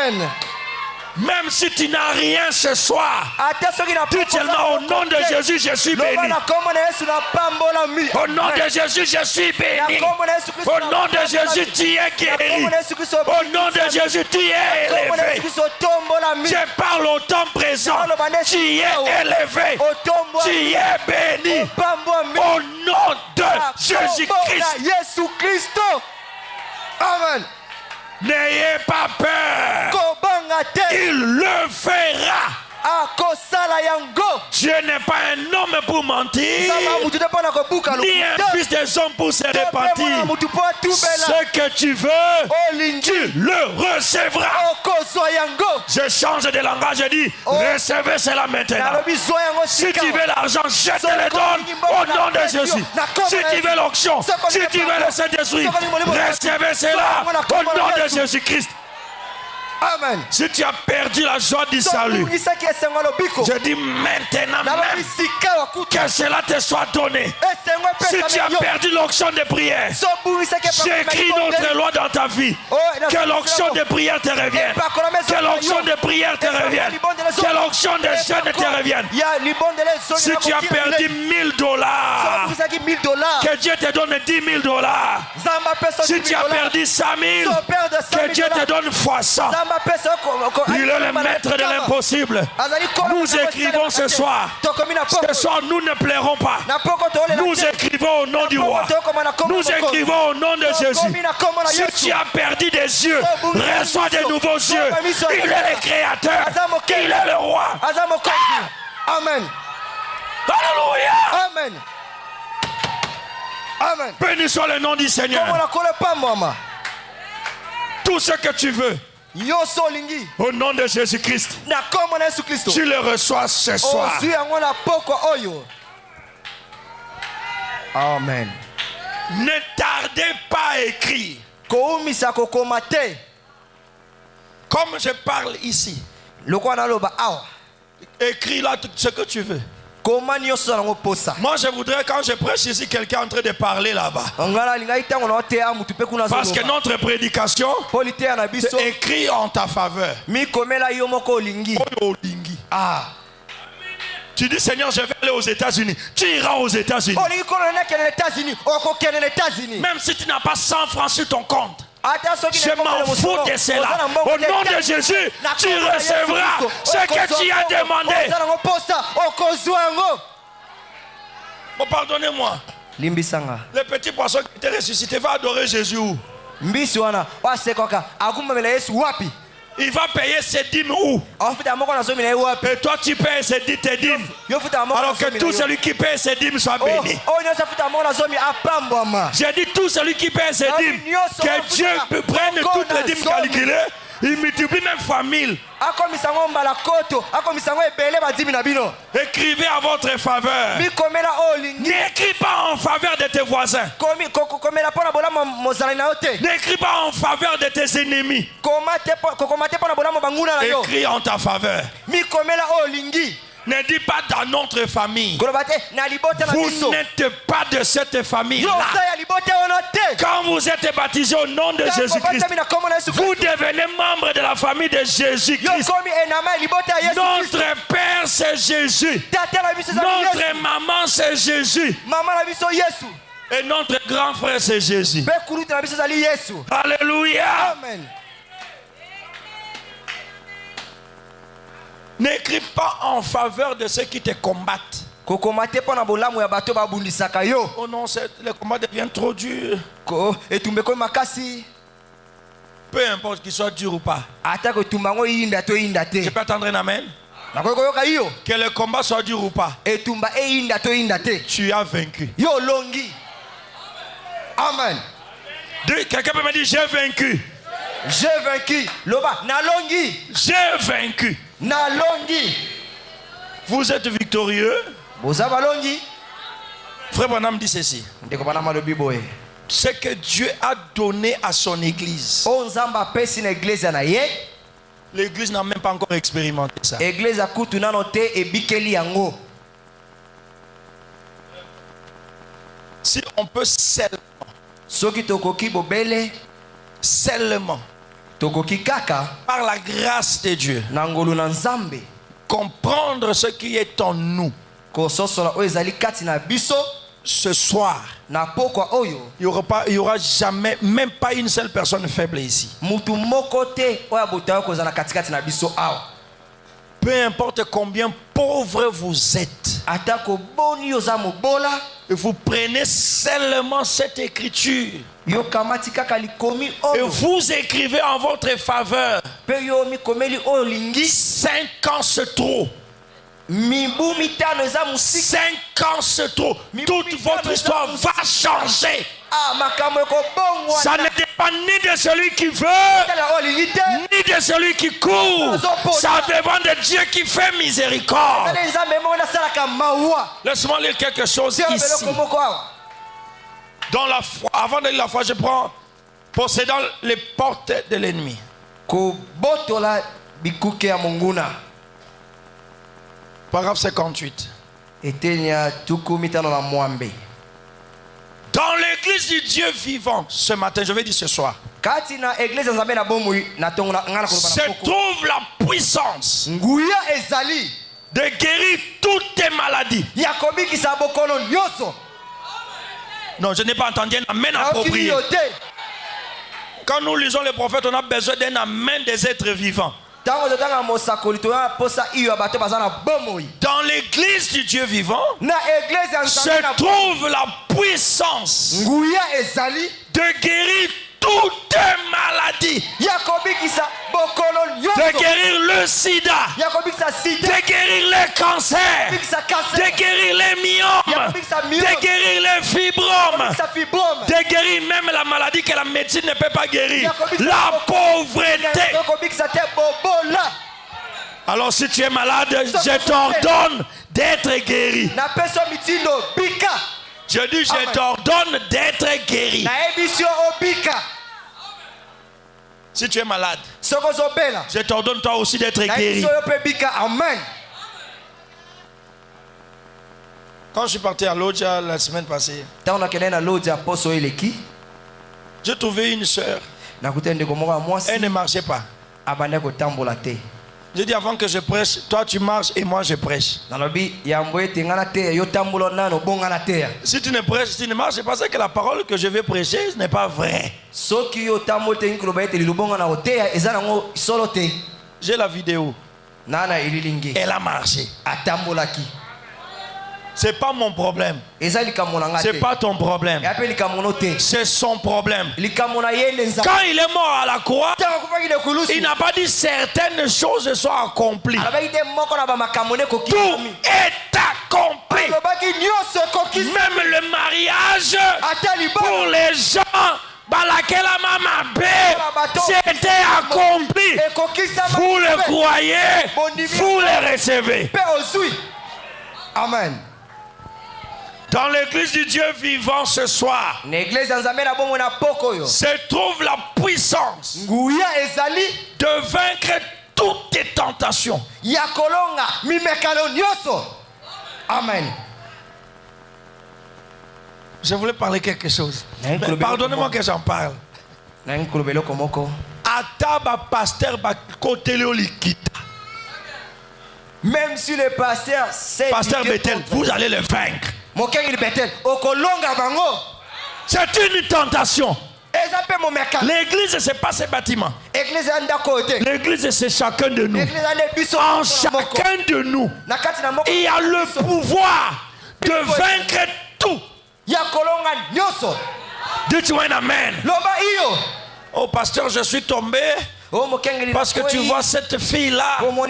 Amen. Même si tu n'as rien ce soir, dis tellement au nom de Jésus, je suis béni. Au nom de Jésus, je suis béni. Au nom de Jésus, tu es guéri. Au nom de Jésus, tu es élevé. Je parle au temps présent. Tu es élevé. Tu es béni. Au nom de Jésus-Christ. Amen. N'ayez pas peur. Il le fera. Dieu n'est pas un homme pour mentir, ni un fils des hommes pour se repentir. Ce que tu veux, tu le recevras. Je change de langage, je dis, recevez cela maintenant. Si tu veux l'argent, je te le donne au nom de Jésus. Si tu veux l'onction, si tu veux le Saint-Esprit, recevez cela au nom de Jésus-Christ. Amen. Si tu as perdu la joie du salut, je dis maintenant même que cela te soit donné. Si tu as perdu l'onction de prière, j'écris notre loi dans ta vie. Que l'onction de prière te revienne. Que l'onction de prière te revienne. Que l'onction de jeûne te revienne. Si tu as perdu $1000, que Dieu te donne $10,000. Si tu as perdu 100,000, que Dieu te donne fois 100. Il est le maître de l'impossible. Nous écrivons ce soir. Ce soir, nous ne plairons pas. Nous écrivons au nom du roi. Nous écrivons au nom de Jésus. Si tu as perdu des yeux, reçois de nouveaux yeux. Il est le créateur. Il est le roi. Amen. Alléluia. Amen. Amen. Béni soit le nom du Seigneur. Tout ce que tu veux, au nom de Jésus-Christ, tu le reçois ce soir. Amen. Ne tardez pas à écrire. Comme je parle ici, écris là tout ce que tu veux. Moi je voudrais, quand je prêche ici, quelqu'un est en train de parler là-bas. Parce que notre prédication c'est écrit en ta faveur. Ah. Tu dis Seigneur, je vais aller aux États-Unis. Tu iras aux États-Unis. Même si tu n'as pas 100 francs sur ton compte, je m'en fous de cela. Au nom de Jésus, tu recevras ce que tu as demandé. Bon, pardonnez-moi. Le petit poisson qui était ressuscité va adorer Jésus où? Il va payer ses dîmes où? Et toi tu payes tes dîmes. Alors que tout celui qui paye ses dîmes soit béni. J'ai dit tout celui qui paye ses dîmes, que Dieu prenne toutes les dîmes calculées, il multiplie même fois 1000. Écrivez à votre faveur. N'écris pas en faveur de tes voisins. N'écris pas en faveur de tes ennemis. Écris en ta faveur. Ne dis pas dans notre famille. Vous n'êtes pas de cette famille-là. Quand vous êtes baptisé au nom de Jésus-Christ, vous devenez membre de la famille de Jésus-Christ. Notre Père, c'est Jésus. Notre maman, c'est Jésus. Et notre grand frère, c'est Jésus. Alléluia. Amen. N'écris pas en faveur de ceux qui te combattent. Oh non, le combat devient trop dur. Peu importe qu'il soit dur ou pas. Je peux attendre un amen. Que le combat soit dur ou pas, tu as vaincu. Amen. Quelqu'un peut me dire j'ai vaincu. J'ai vaincu. J'ai vaincu. Vous êtes victorieux. Frère Branham dit ceci. Ce que Dieu a donné à son église, l'église n'a même pas encore expérimenté ça. Si on peut seulement par la grâce de Dieu, comprendre ce qui est en nous. Ce soir, il n'y aura jamais, même pas une seule personne faible ici. Peu importe combien pauvre vous êtes, vous prenez seulement cette écriture et vous écrivez en votre faveur. 5 ans c'est trop. 5 ans c'est trop. Toute votre histoire va changer. Ça ne dépend ni de celui qui veut, ni de celui qui court. Ça dépend de Dieu qui fait miséricorde. Laisse-moi lire quelque chose ici. Dans la foi, avant de lire la foi, je prends possédant les portes de l'ennemi. Paragraphe 58. Dans l'église du Dieu vivant, ce matin, je vais dire ce soir, se trouve la puissance de guérir toutes tes maladies. Non, je n'ai pas entendu un amen approprié. Quand nous lisons les prophètes, on a besoin d'un amen des êtres vivants. Dans l'église du Dieu vivant se trouve la puissance de guérir toutes maladies, de guérir le sida, de guérir les cancers, de guérir les myomes, de guérir les fibromes, de guérir même la maladie que la médecine ne peut pas guérir, la pauvreté. Alors si tu es malade, je t'ordonne d'être guéri. Je dis, je t'ordonne d'être guéri. Si tu es malade, je t'ordonne toi aussi d'être guéri. Quand je suis parti à Lodja la semaine passée, j'ai trouvé une soeur. Elle ne marchait pas. J'ai dit avant que je prêche, toi tu marches et moi je prêche. Si tu ne prêches, tu ne marches, c'est parce que la parole que je vais prêcher n'est pas vraie. J'ai la vidéo. Elle a marché. C'est pas mon problème. C'est pas ton problème. C'est son problème. Quand il est mort à la croix, il n'a pas dit certaines choses soient accomplies. Tout est accompli. Même le mariage pour les gens, c'était accompli. Vous le croyez, vous le recevez. Amen. Dans l'église du Dieu vivant ce soir se trouve la puissance de vaincre toutes tes tentations. Amen. Je voulais parler quelque chose. Pardonnez-moi que j'en parle. Ataba pasteur côté likita. Même si le pasteur sait. Pasteur Bethel, vous allez le vaincre. C'est une tentation. L'église, ce n'est pas ce bâtiment. L'église, c'est chacun de nous. En chacun de nous, il y a le pouvoir de vaincre tout. Dites-moi un amen. Oh pasteur, je suis tombé parce que tu vois cette fille-là. Non,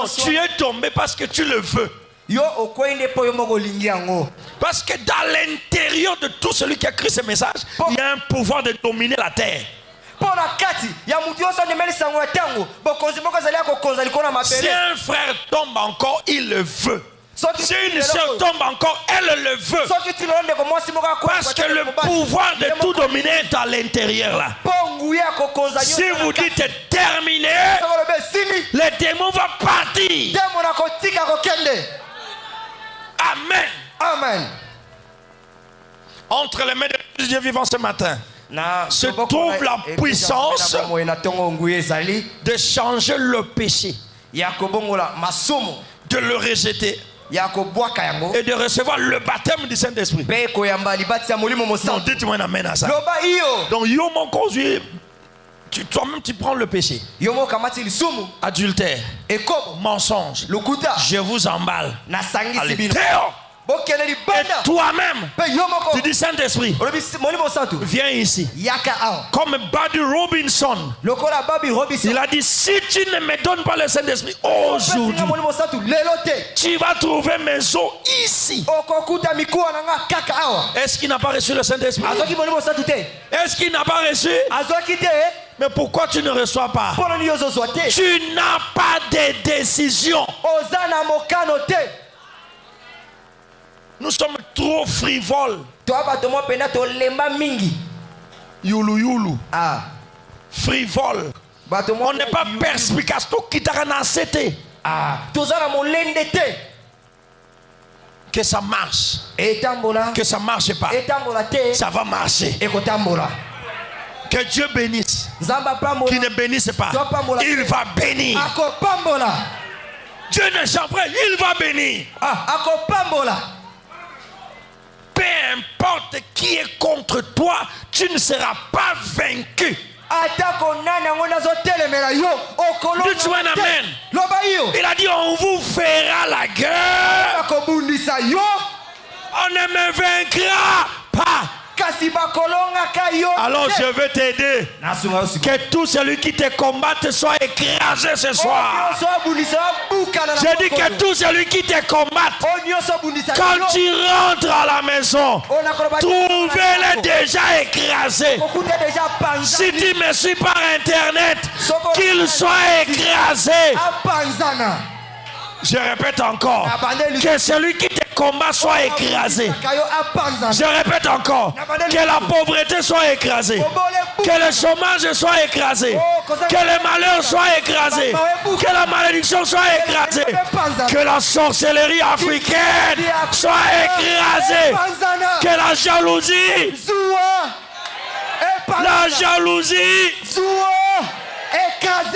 tu es tombé parce que tu le veux. Parce que dans l'intérieur de tout celui qui a écrit ce message, il y a un pouvoir de dominer la terre. Si un frère tombe encore, il le veut. Si une soeur tombe encore, elle le veut. Parce que le pouvoir de tout dominer est à l'intérieur là. Si vous dites terminé, le démon va partir. Amen. Amen. Entre les mains de Dieu vivant ce matin, se trouve la puissance de changer le péché, de le rejeter et de recevoir le baptême du Saint-Esprit. Non, dites-moi un amen à ça. Donc, yo mon conduit, toi-même tu prends le péché. Adultère, mensonge, je vous emballe. Allez, Théo. Et toi-même, tu dis Saint-Esprit, viens ici. Comme Buddy Robinson, il a dit, si tu ne me donnes pas le Saint-Esprit aujourd'hui, tu vas trouver mes os ici. Est-ce qu'il n'a pas reçu le Saint-Esprit? Est-ce qu'il n'a pas reçu? Mais pourquoi tu ne reçois pas? Tu n'as pas de décision. Nous sommes trop frivoles. Youlou youlou. Frivole. On n'est pas perspicace. Que ça marche. Que ça marche pas. Ça va marcher. Que Dieu bénisse. Qui ne bénisse pas, il va bénir. Dieu ne change pas, il va bénir. Peu importe qui est contre toi, tu ne seras pas vaincu. Dis-moi un amen. Il a dit, on vous fera la guerre. On ne me vaincra pas. Alors je veux t'aider. Que tout celui qui te combatte soit écrasé ce soir. Je dis que tout celui qui te combatte, quand tu rentres à la maison, trouvez-les déjà écrasés. Si tu me suis par internet, qu'ils soient écrasés. Je répète encore, que celui qui te combat soit écrasé. Je répète encore, que la pauvreté soit écrasée, que le chômage soit écrasé, que le malheur soit écrasé, que la malédiction soit écrasée, que la sorcellerie africaine soit écrasée, que la jalousie,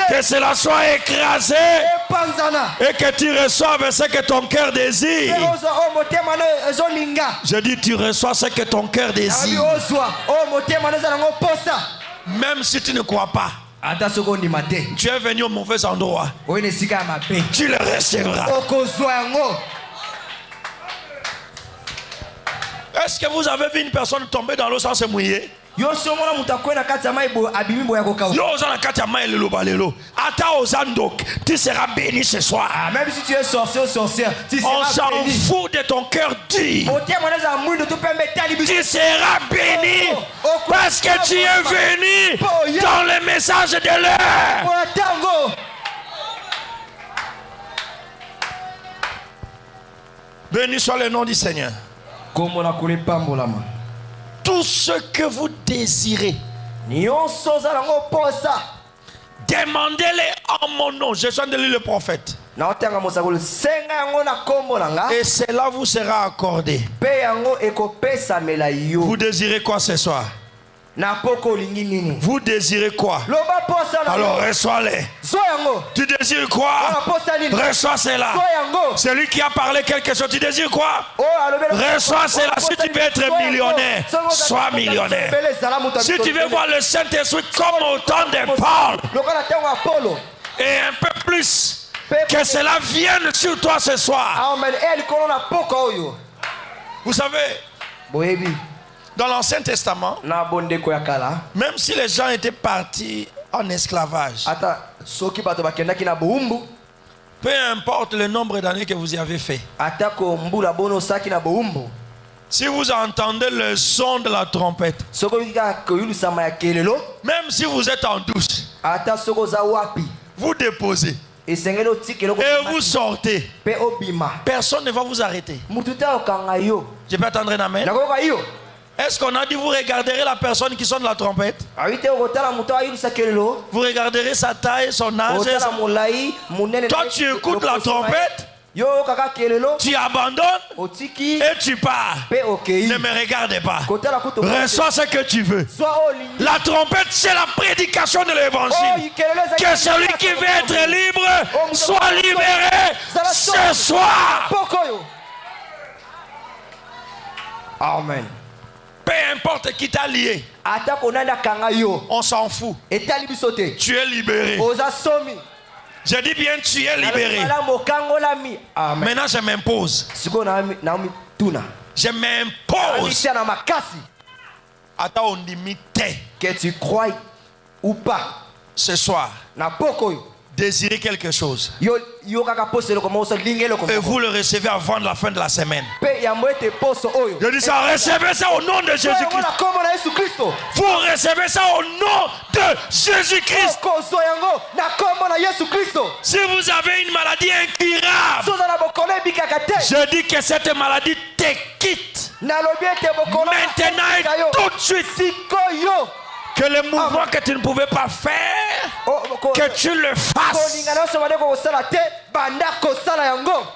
que cela soit écrasé et que tu reçoives ce que ton cœur désire. Je dis, tu reçois ce que ton cœur désire. Même si tu ne crois pas, tu es venu au mauvais endroit, tu le recevras. Est-ce que vous avez vu une personne tomber dans l'eau sans se mouiller? Yo tu seras béni ce soir. Même si tu es sorcier ou sorcière, on s'en fout de ton cœur dur. Tu seras béni parce que tu es venu dans le message de l'heure. Béni soit le nom du Seigneur. Tout ce que vous désirez, demandez-les en mon nom. Je suis de lire le prophète. Et cela vous sera accordé. Vous désirez quoi ce soir? Vous désirez quoi? Alors reçois-les. Tu désires quoi? Reçois cela. Celui qui a parlé quelque chose, tu désires quoi? Reçois cela. Si tu veux être millionnaire, sois millionnaire. Si tu veux voir le Saint-Esprit comme au temps de Paul et un peu plus, que cela vienne sur toi ce soir. Vous savez, dans l'Ancien Testament, même si les gens étaient partis en esclavage, peu importe le nombre d'années que vous y avez fait, si vous entendez le son de la trompette, même si vous êtes en douce, vous déposez et vous sortez, personne ne va vous arrêter. Je peux attendre un amen? Est-ce qu'on a dit vous regarderez la personne qui sonne la trompette? Vous regarderez sa taille, son âge. Toi tu écoutes la trompette Tu abandonnes et tu pars. Ne me regarde pas. Reçois ce que tu veux. La trompette, c'est la prédication de l'évangile. Que celui qui veut être libre soit libéré ce soir. Amen. Peu importe qui t'a lié, on s'en fout. Tu es libéré. Je dis bien, tu es libéré. Maintenant, je m'impose. Je m'impose. Attends, on limite. Que tu crois ou pas. Ce soir, désirez quelque chose. Et vous le recevez avant la fin de la semaine. Je dis ça, recevez ça au nom de Jésus-Christ. Vous recevez ça au nom de Jésus-Christ. Si vous avez une maladie incurable, je dis que cette maladie te quitte. Maintenant et tout de suite. Que le mouvement que tu ne pouvais pas faire, que tu le fasses.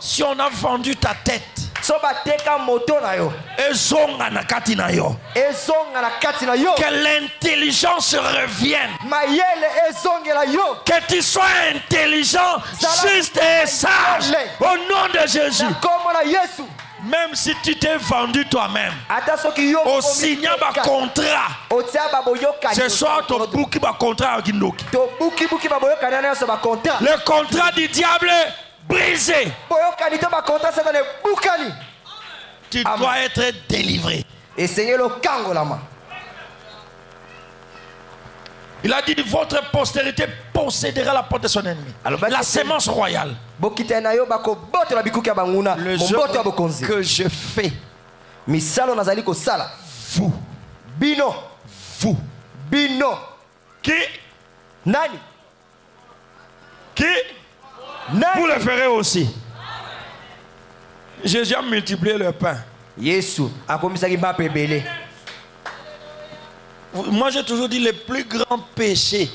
Si on a vendu ta tête, que l'intelligence revienne, que tu sois intelligent, juste et sage, au nom de Jésus. Même si tu t'es vendu toi-même, au signer un contrat, ce soir ton bouki va contrat avec Kindoki. Le contrat du diable est brisé. Tu dois être délivré. Il a dit votre postérité possédera la porte de son ennemi. La sémence royale. Le jeu que je fais, vous, vous, qui, nani, qui, vous le ferez aussi. Jésus a multiplié le pain. Moi j'ai toujours dit le plus grand péché,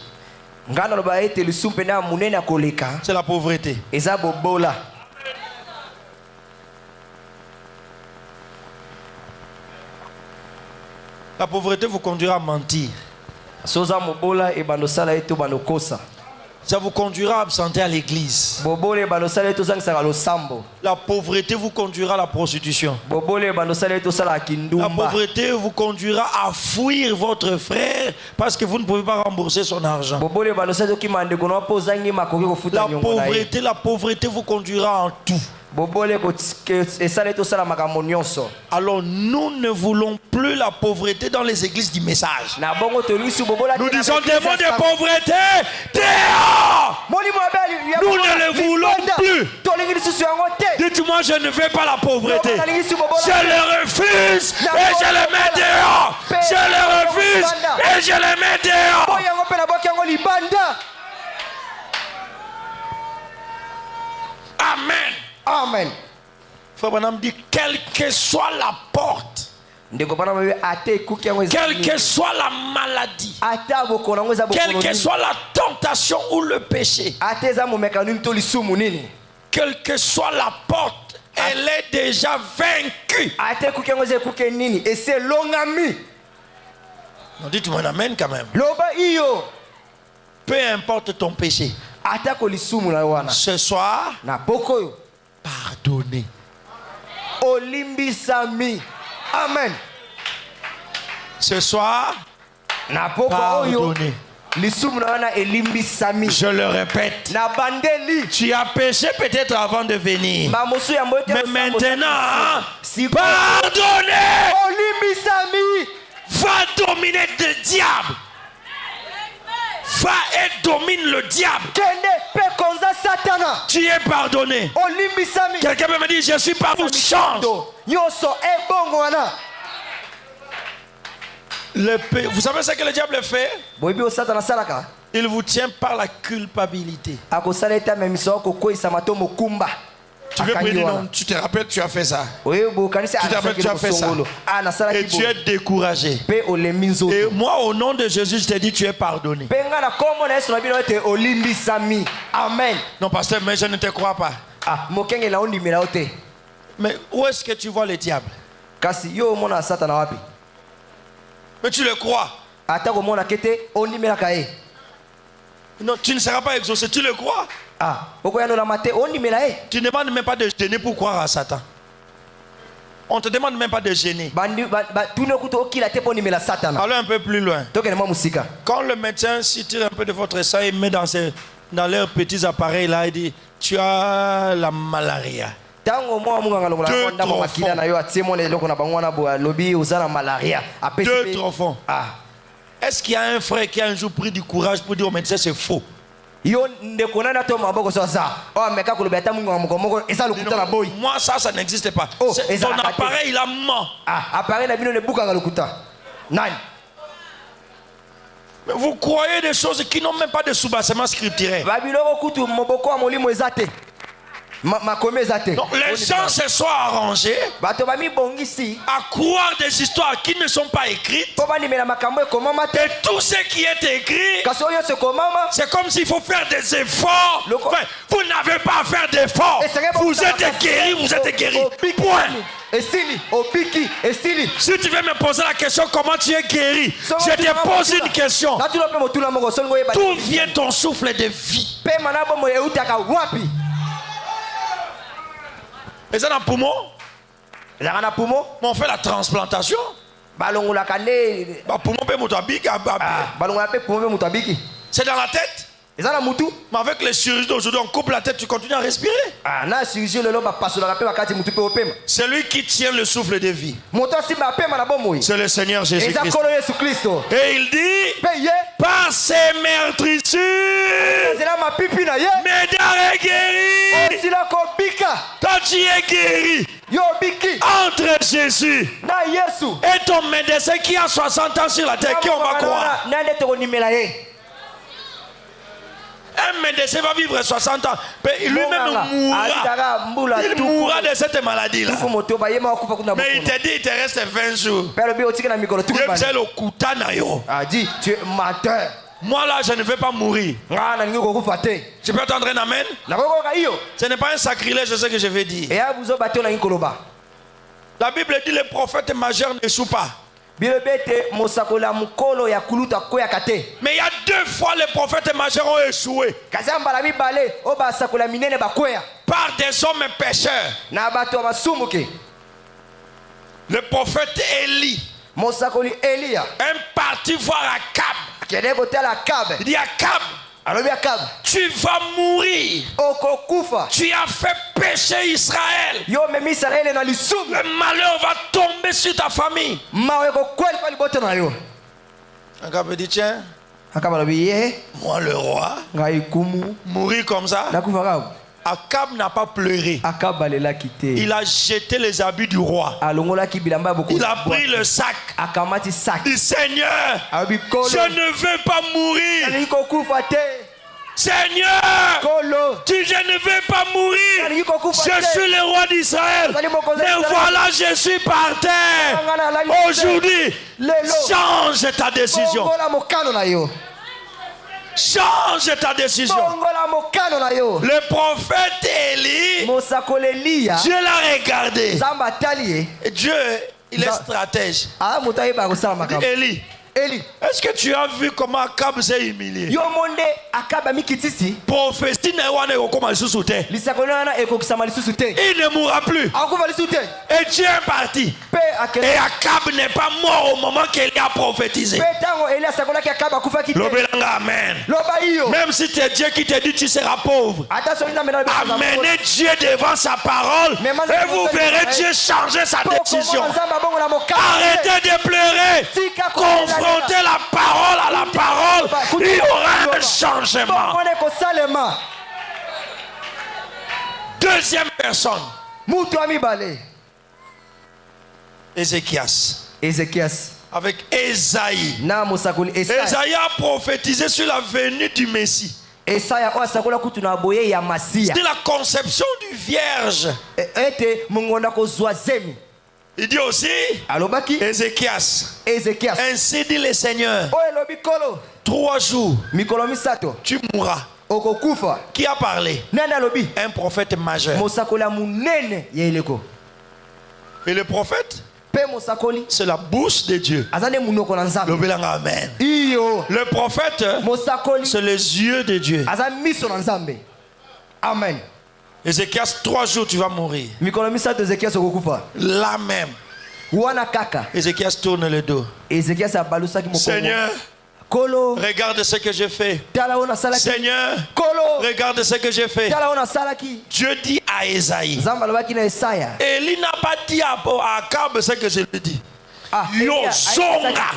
c'est la pauvreté. La pauvreté vous conduira à mentir. Ça vous conduira à absenter à l'église. La pauvreté vous conduira à la prostitution. La pauvreté vous conduira à fuir votre frère parce que vous ne pouvez pas rembourser son argent. La pauvreté vous conduira en tout. Alors nous ne voulons plus la pauvreté dans les églises du message. Nous disons des mots de pauvreté dehors. Nous ne le voulons plus. Dites-moi, je ne veux pas la pauvreté. Je le refuse et je le mets dehors. Je le refuse et je le mets dehors. Amen. Amen. Frère Branham dit, quelle que soit la porte, quelle que soit la maladie, quelle que soit la tentation ou le péché, quelle que soit la porte, elle est déjà vaincue. Non, dites-moi un amen quand même. Peu importe ton péché, ce soir, pardonnez. Amen. Ce soir, pardonnez. Je le répète. Tu as péché peut-être avant de venir. Mais maintenant, pardonnez. Va dominer le diable. Va et domine le diable. Tu es pardonné. Quelqu'un peut me dire, je suis par vous, change. Vous savez ce que le diable fait? Il vous tient par la culpabilité. Tu veux prier, non, tu te rappelles, tu as fait ça. Tu te rappelles, tu as fait ça. Et tu es découragé. Et moi, au nom de Jésus, je te dis, tu es pardonné. Amen. Non, pasteur, mais je ne te crois pas. Ah, mokenge la ondimela ote. Mais où est-ce que tu vois le diable? Kasi yo mona satana wapi? Mais tu le crois? Ata ko mona kete ondimela kae. Non, tu ne seras pas exaucé, tu le crois? Ah, pourquoi yano la mate ondimela e? Tu ne demandes même pas de gêner pour croire à Satan. On ne te demande même pas de gêner. Allons un peu plus loin. musika. Quand le médecin s'y tire un peu de votre sang et met dans leurs petits appareils là, il dit tu as la malaria. Deux tronçons. Ah. Est-ce qu'il y a un frère qui a un jour pris du courage pour dire au médecin c'est faux? Non, moi ça n'existe pas. Oh, ton appareil il a mort. Mais vous croyez des choses qui n'ont même pas de soubassement scripturel. Donc, les gens se sont arrangés à croire des histoires qui ne sont pas écrites. Et tout ce qui est écrit, c'est comme s'il faut faire des efforts. Enfin, vous n'avez pas à faire d'efforts. Vous êtes guéri, vous êtes guéri. Point. Si tu veux me poser la question comment tu es guéri, je te pose une question. D'où vient ton souffle de vie? Et ça dans poumon? On fait la transplantation. C'est dans la tête. Mais avec les chirurgies d'aujourd'hui, on coupe la tête, tu continues à respirer. Celui qui tient le souffle de vie, c'est le Seigneur Jésus-Christ. Et il dit, par ses meurtrissures, Médard est guéri. Toi tu es guéri. Entre Jésus et ton médecin qui a 60 ans sur la terre, qui on va croire? Un médecin va vivre 60 ans. Lui-même mourra. Il mourra de cette maladie-là. Mais il te dit, il te reste 20 jours. A dit, tu es menteur. Moi là, je ne vais pas mourir. Je peux entendre un amen? Ce n'est pas un sacrilège, ce que je vais dire. La Bible dit les prophètes majeurs n'échouent pas. Mais il y a 2 fois les prophètes majeurs ont échoué. Par des hommes pécheurs. Le prophète Élie. Un parti voir Akab. Il dit Akab, tu vas mourir. Tu as fait pécher Israël. Le malheur va tomber sur ta famille. Akab dit tiens, moi le roi, mourir comme ça. Akab n'a pas pleuré. Il a jeté les habits du roi. Il a pris le sac. Il dit Seigneur, je ne veux pas mourir. Seigneur, je ne veux pas mourir. Je suis le roi d'Israël. Mais voilà, je suis par terre. Aujourd'hui, change ta décision. Change ta décision. Le prophète Élie, Dieu l'a regardé. Et Dieu, il est stratège. Élie, est-ce que tu as vu comment Akab s'est humilié? Prophétie il ne mourra plus. Et Dieu est parti. Et Akab n'est pas mort au moment qu'il a prophétisé. Amen. Même si c'est Dieu qui te dit tu seras pauvre, amenez Dieu devant sa parole et vous verrez Dieu changer sa décision. Arrêtez de pleurer. Confrontez la parole à la parole, il y aura un changement. Deuxième personne, Ézéchias avec Ésaïe. Ésaïe a prophétisé sur la venue du Messie. C'était la conception du Vierge. Il dit aussi, Ézéchias, ainsi dit le Seigneur, 3 jours, tu mourras. Qui a parlé? Un prophète majeur. Et le prophète, c'est la bouche de Dieu. Amen. Le prophète, c'est les yeux de Dieu. Amen. Ézéchias, 3 jours tu vas mourir. Là même. Ézéchias tourne le dos. Seigneur, regarde ce que j'ai fait. Seigneur, regarde ce que j'ai fait. Dieu dit à Esaïe. Élie n'a pas dit à Akab ce que je lui dis. Yo zonga.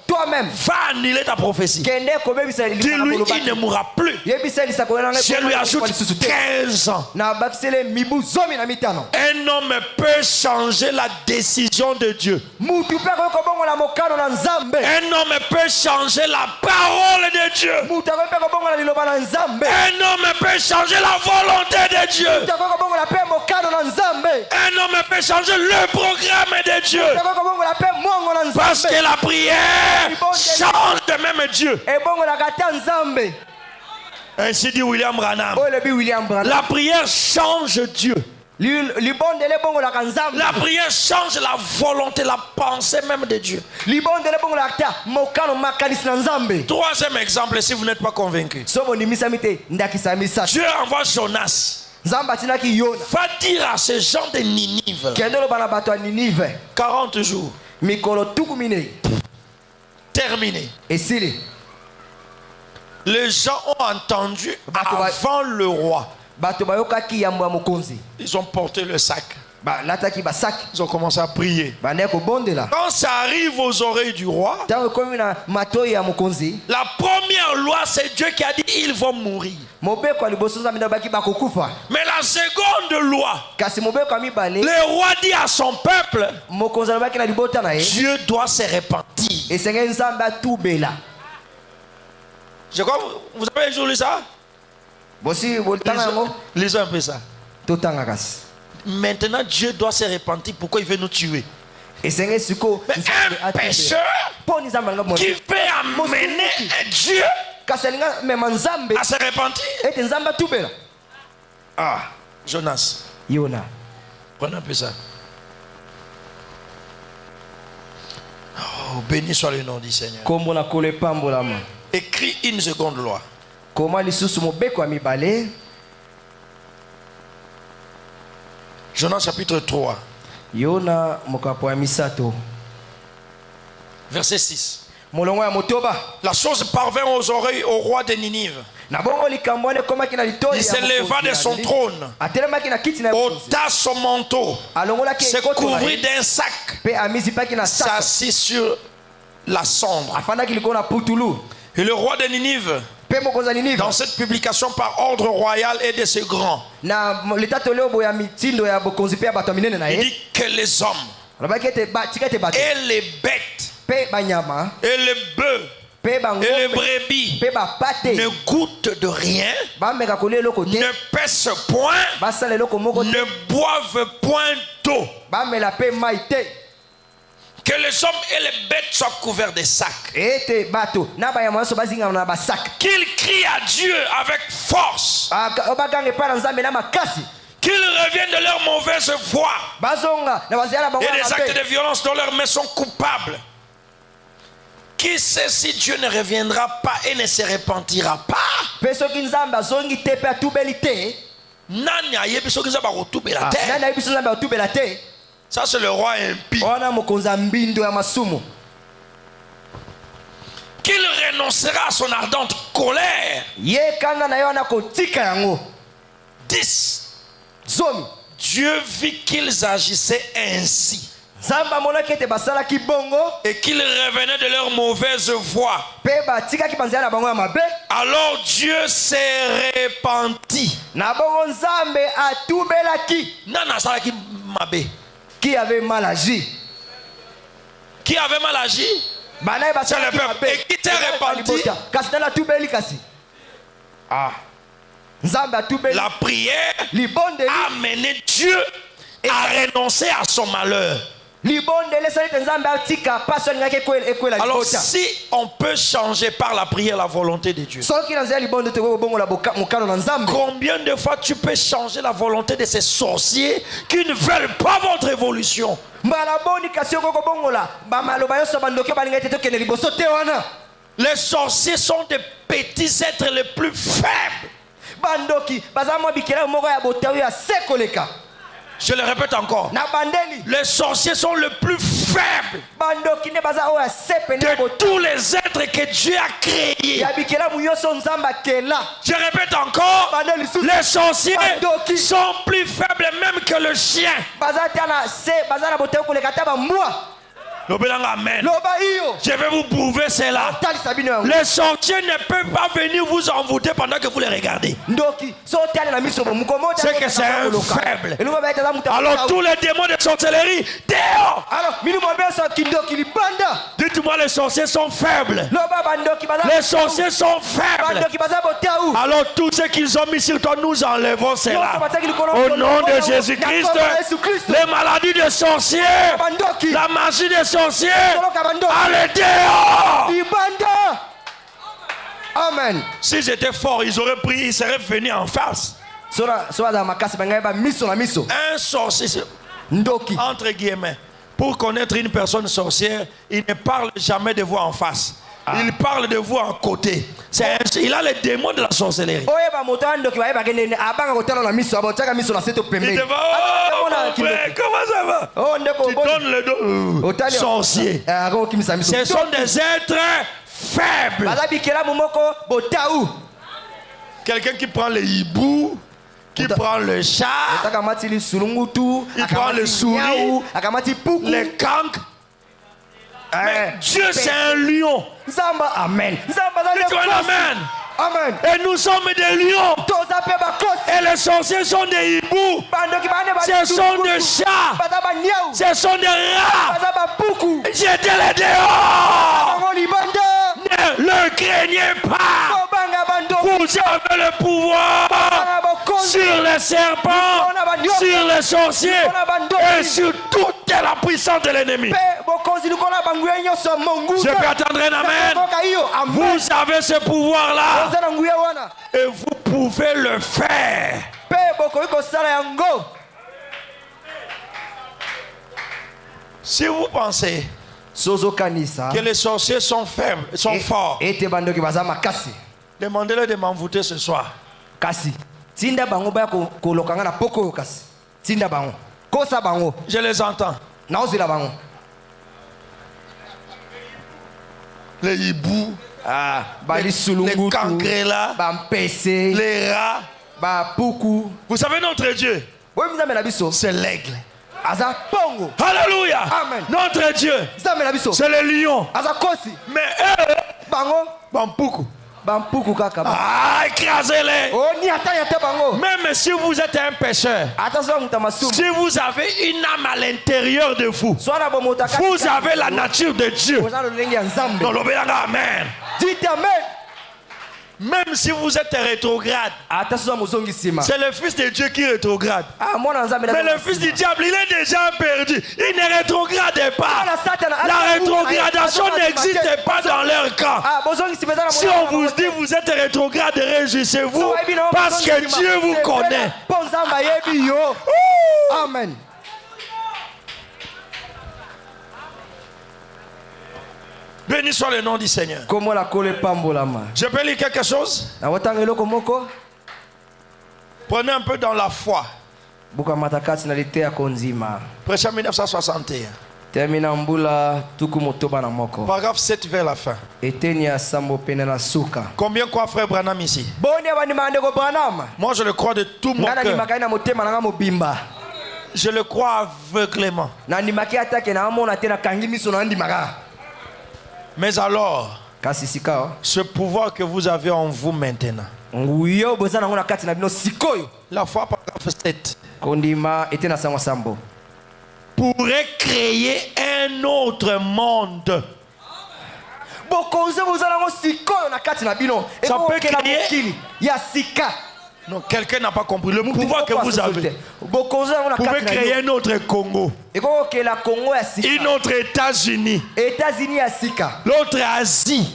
Toi-même, va annuler ta prophétie. Dis-lui, il ne mourra plus. Je lui ajoute 15 ans. Un homme peut changer la décision de Dieu. Un homme peut changer la parole de Dieu. Un homme peut changer la volonté de Dieu. Un homme peut changer le programme de Dieu. Parce que la prière change de même Dieu. Ainsi dit William Branham. La prière change Dieu. La prière change la volonté, la pensée même de Dieu. Troisième exemple, si vous n'êtes pas convaincu. Dieu envoie Jonas. Va dire à ces gens de Ninive 40 jours. Terminé. Les gens ont entendu avant le roi. Ils ont porté le sac. Ils ont commencé à prier. Quand ça arrive aux oreilles du roi, la première loi, c'est Dieu qui a dit ils vont mourir. Mais la seconde loi, le roi dit à son peuple, Dieu doit se repentir. Je crois que vous avez toujours lu ça? Lisez un peu ça. Maintenant, Dieu doit se repentir. Pourquoi il veut nous tuer? Mais un pécheur qui veut amener Dieu à se repentir. Ah, Jonas. Prenez un peu ça. Oh, béni soit le nom du Seigneur. Écris une seconde loi. Jonas chapitre 3. Verset 6. La chose parvint aux oreilles au roi de Ninive. Il se leva de son trône, ôta son manteau, se couvrit d'un sac, s'assit sur la cendre. Et le roi de Ninive, dans cette publication par ordre royal et de ses grands, il dit que les hommes et les bêtes et les bœufs et les brebis ne goûtent de rien, ne pèsent point, ne boivent point d'eau. Que les hommes et les bêtes soient couverts de sacs. Qu'ils crient à Dieu avec force. Qu'ils reviennent de leur mauvaise voie et des actes de violence dont leurs mains sont coupables. Qui sait si Dieu ne reviendra pas et ne se repentira pas? Ça c'est le roi impie. Qu'il renoncera à son ardente colère. 10. Dieu vit qu'ils agissaient ainsi et qu'ils revenaient de leur mauvaise voie. Alors Dieu s'est repenti. Qui avait mal agi? Qui avait mal agi? C'est le peuple. Et qui s'est repenti? La prière a amené Dieu à renoncer à son malheur. Alors si on peut changer par la prière la volonté de Dieu, combien de fois tu peux changer la volonté de ces sorciers qui ne veulent pas votre évolution? Les sorciers sont des petits êtres les plus faibles. Je le répète encore. Les sorciers sont les plus faibles de tous les êtres que Dieu a créés. Je répète encore. Les sorciers sont plus faibles même que le chien. Amen. Je vais vous prouver cela. Les sorciers ne peuvent pas venir vous envoûter pendant que vous les regardez. C'est que c'est un faible. Alors tous les démons de sorcellerie, dehors. Dites-moi, les sorciers sont faibles. Les sorciers sont faibles. Alors tous ceux qu'ils ont mis sur toi, nous enlevons cela. Au nom de Jésus-Christ, les maladies des sorciers, la magie des sorciers, allez dehors. Amen. Si j'étais fort, ils auraient pris, ils seraient venus en face. Un sorcier, entre guillemets, pour connaître une personne sorcière, il ne parle jamais de vous en face. Il parle de vous en côté. Il a les démons de la sorcellerie. Il te va, oh mon frère, comment ça va? Tu donnes le dos. Sorcier. Ce sont des êtres faibles. Quelqu'un qui prend le hibou, qui prend le chat, il prend le souris, les cancres. Mais Dieu c'est un lion. Amen. Amen. Amen. Et nous sommes des lions. Et les sorciers sont des hiboux. Ce sont des chats. Ce sont des rats. Jetez les dehors. Ne le craignez pas. Vous avez le pouvoir sur les serpents, sur les sorciers et sur toute la puissance de l'ennemi. Je peux attendre un amen. Vous avez ce pouvoir-là et vous pouvez le faire. Si vous pensez que les sorciers sont faibles, sont forts, demandez-leur de m'envoûter ce soir. Je les entends. Les hiboux, les cancres là, les rats. Vous savez notre Dieu, c'est l'aigle. Alléluia. Amen. Notre Dieu, c'est le lion. Mais eux, écrasez-les. Même si vous êtes un pécheur, si vous avez une âme à l'intérieur de vous, vous avez la nature de Dieu. Amen. Dites Amen. Même si vous êtes rétrograde, c'est le Fils de Dieu qui rétrograde. Mais le Fils du diable, il est déjà perdu. Il ne rétrograde pas. La rétrogradation n'existe pas dans leur camp. Si on vous dit vous êtes rétrograde, réjouissez-vous parce que Dieu vous connaît. Amen. Béni soit le nom du Seigneur. Je peux lire quelque chose? Prenez un peu dans la foi. Prêche en 1961. Paragraphe 7 vers la fin. Combien croient frère Branham ici? Moi je le crois de tout mon cœur. Je le crois aveuglément. Mais alors, ce pouvoir que vous avez en vous maintenant, la foi, paragraphe 7, pourrait créer un autre monde. Ça peut créer Non, quelqu'un n'a pas compris. Le pouvoir que vous avez. Vous pouvez créer un autre Congo. Une autre États-Unis. L'autre Asie.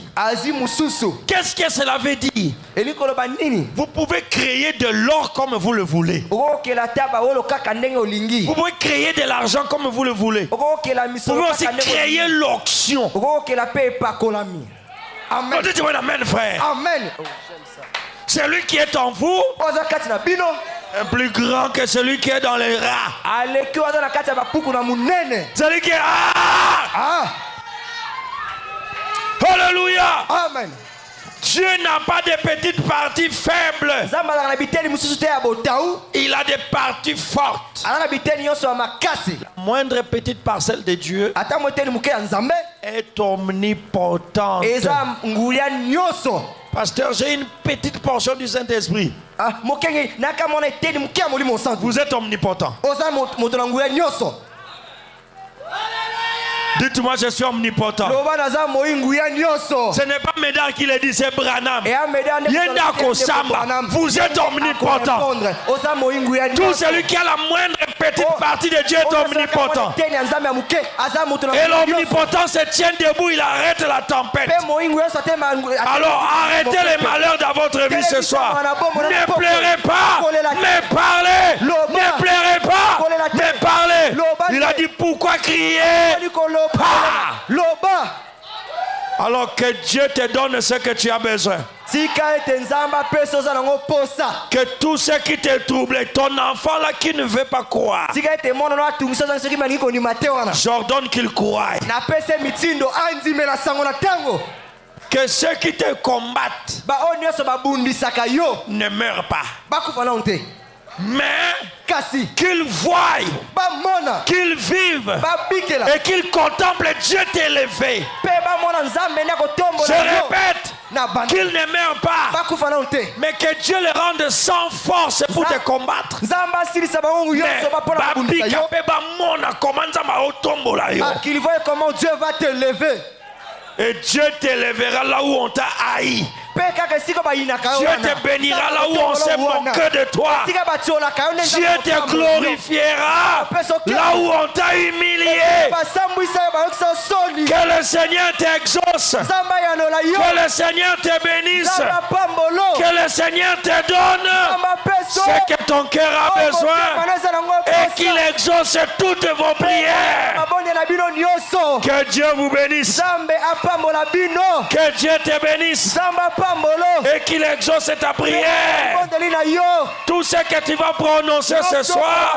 Qu'est-ce que cela veut dire? Vous pouvez créer de l'or comme vous le voulez. Vous pouvez créer de l'argent comme vous le voulez. Vous pouvez aussi créer l'onction. Amen. Dites amen, frère. Amen. Celui qui est en vous est plus grand que celui qui est dans les rats. Celui qui est... Alléluia. Amen. Dieu n'a pas de petites parties faibles. Il a des parties fortes. La moindre petite parcelle de Dieu est omnipotente. Pasteur, j'ai une petite portion du Saint-Esprit. Vous êtes omnipotent. Dites-moi, je suis omnipotent. Ce n'est pas Médard qui le dit, c'est Branham. Vous êtes omnipotent. Tout celui qui a la moindre petite partie de Dieu est omnipotent. Et l'omnipotent se tient debout, il arrête la tempête. Alors arrêtez les malheurs dans votre vie ce soir. Ne pleurez pas, mais parlez. Ne pleurez pas, mais parlez. Il a dit pourquoi crier? Alors que Dieu te donne ce que tu as besoin. Que tout ce qui te trouble, ton enfant là qui ne veut pas croire, j'ordonne qu'il croie. Que ceux qui te combattent ne meurent pas. Mais qu'ils voient, qu'ils vivent et qu'ils contemplent Dieu t'élever. Je répète, qu'ils ne meurent pas, mais que Dieu les rende sans force pour te combattre. Qu'ils voient comment Dieu va te lever. Et Dieu t'élèvera là où on t'a haï. Dieu te bénira là où on s'est moqué de toi. Dieu te glorifiera là où on t'a humilié. Que le Seigneur t'exauce. Que le Seigneur te bénisse. Que le Seigneur te donne ce que ton cœur a besoin. Et qu'il exauce toutes vos prières. Que Dieu vous bénisse. Que Dieu te bénisse. Et qu'il exauce ta prière. Tout ce que tu vas prononcer ce soir,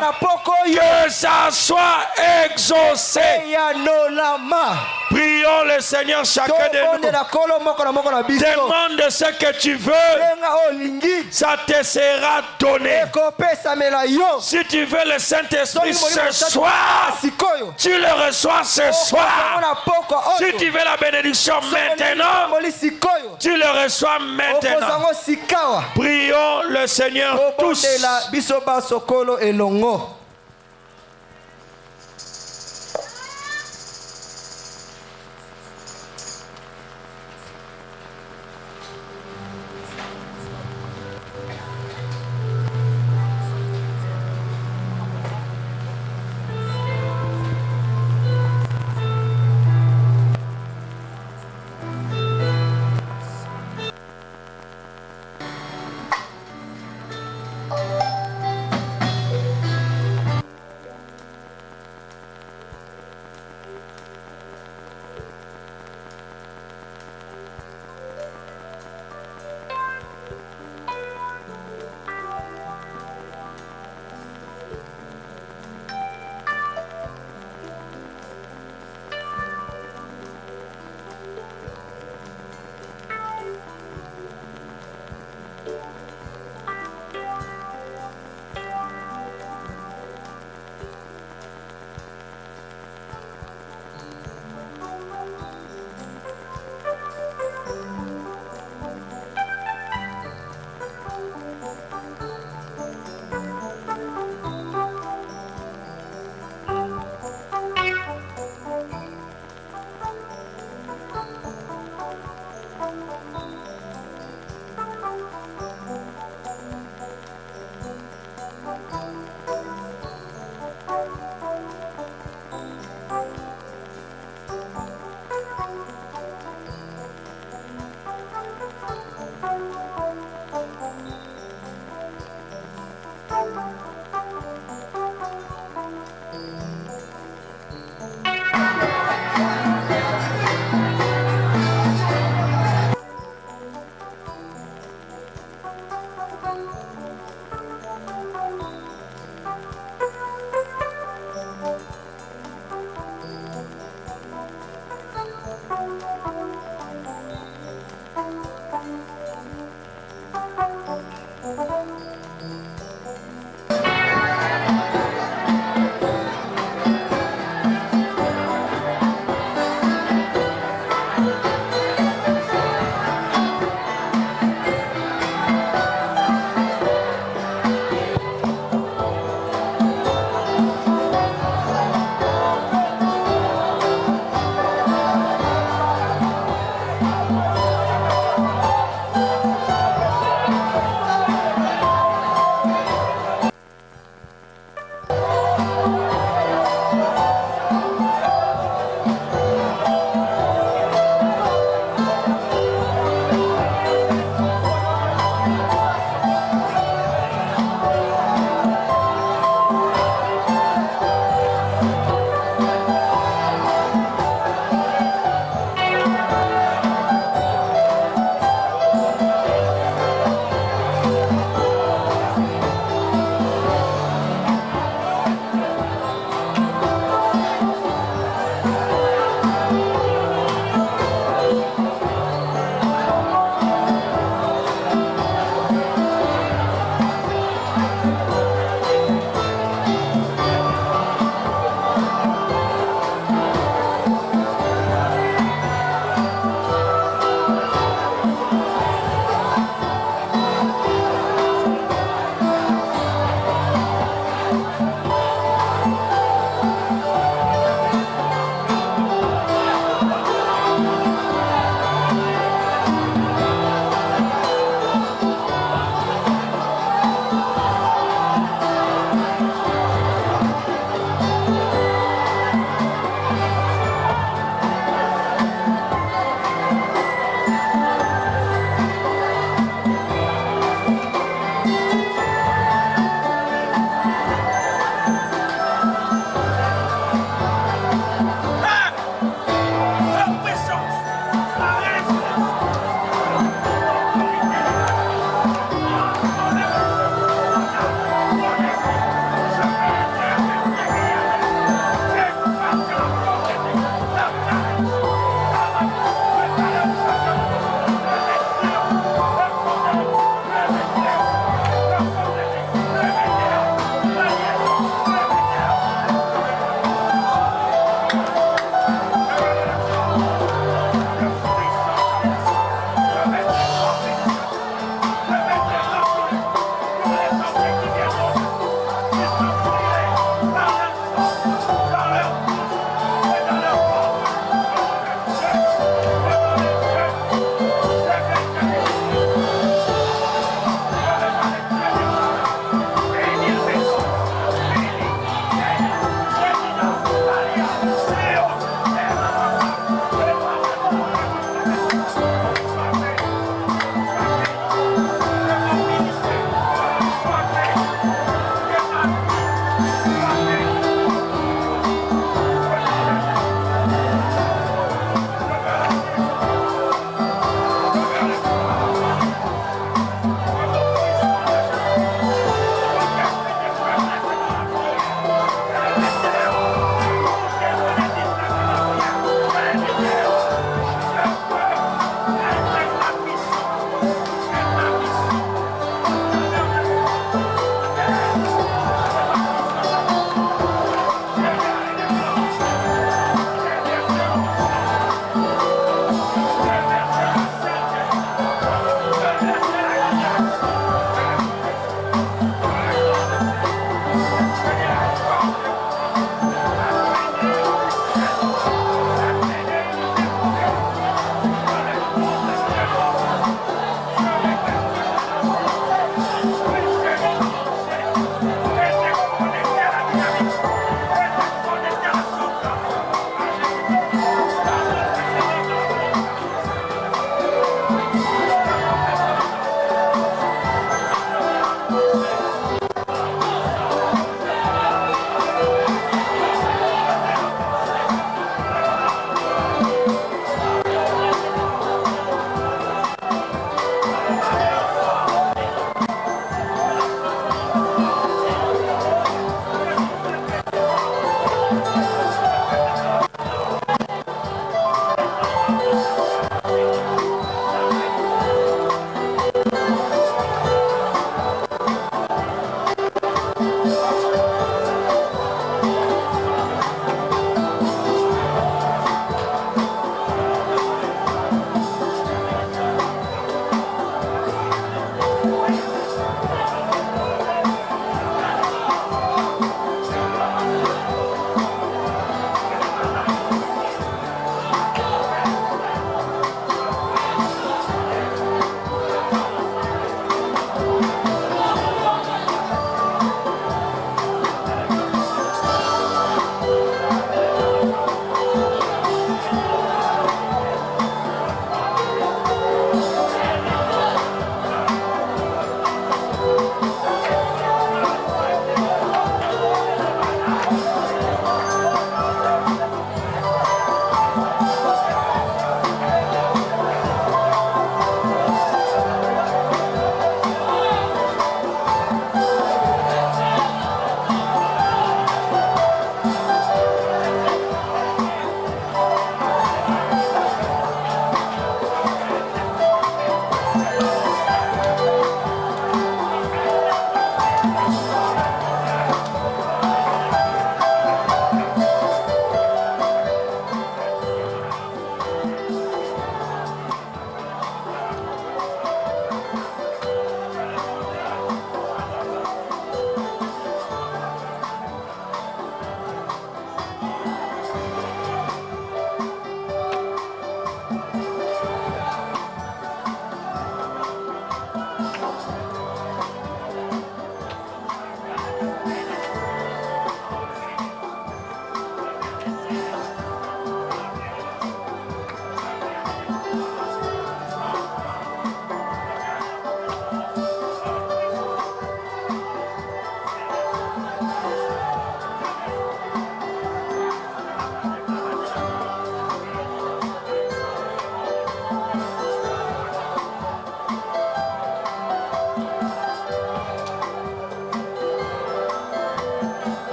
que ça soit exaucé. Prions le Seigneur chacun de nous. Demande ce que tu veux, ça te sera donné. Si tu veux le Saint-Esprit ce soir, tu le reçois ce soir. Si tu veux la bénédiction maintenant, tu le reçois maintenant. Prions le Seigneur tous.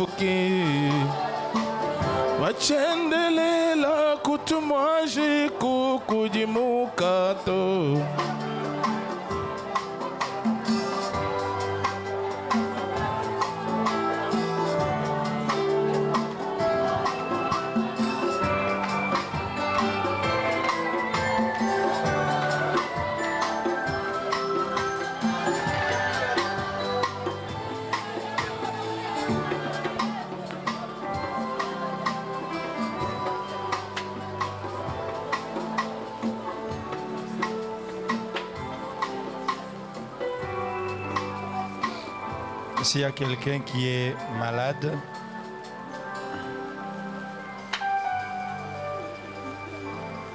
fuki wachendelela kutumwaji kukujimukato S'il y a quelqu'un qui est malade,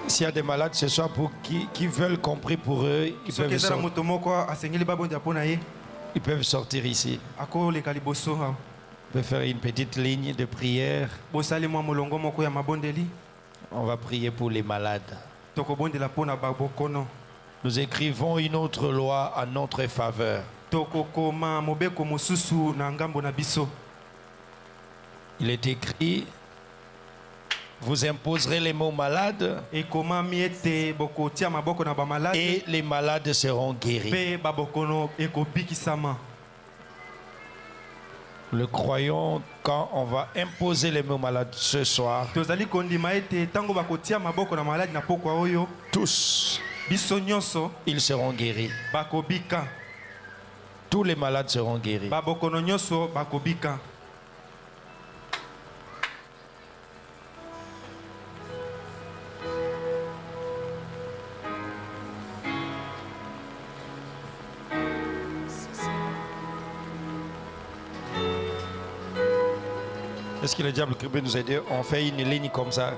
s'il y a des malades ce soir qui veulent compris pour eux, ils peuvent sortir ici. Ils peuvent faire une petite ligne de prière. On va prier pour les malades. Nous écrivons une autre loi en notre faveur. Il est écrit, vous imposerez les mots malades et les malades seront guéris. Le croyons quand on va imposer les mots malades ce soir. Tous, ils seront guéris. Tous les malades seront guéris. Est-ce que le diable peut nous aider? On fait une ligne comme ça.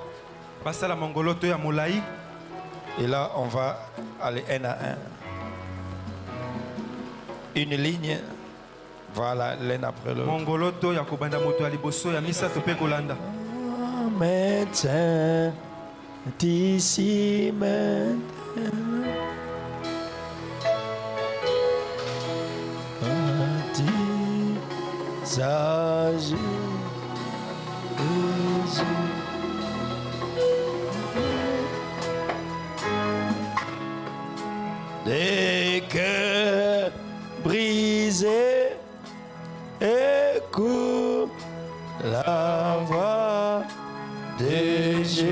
Et là, on va aller un à un. Une ligne, voilà, l'un après l'autre. Médecin, d'ici maintenant, sage Jésus. Des cœurs brisés, écoute la voix de Jésus.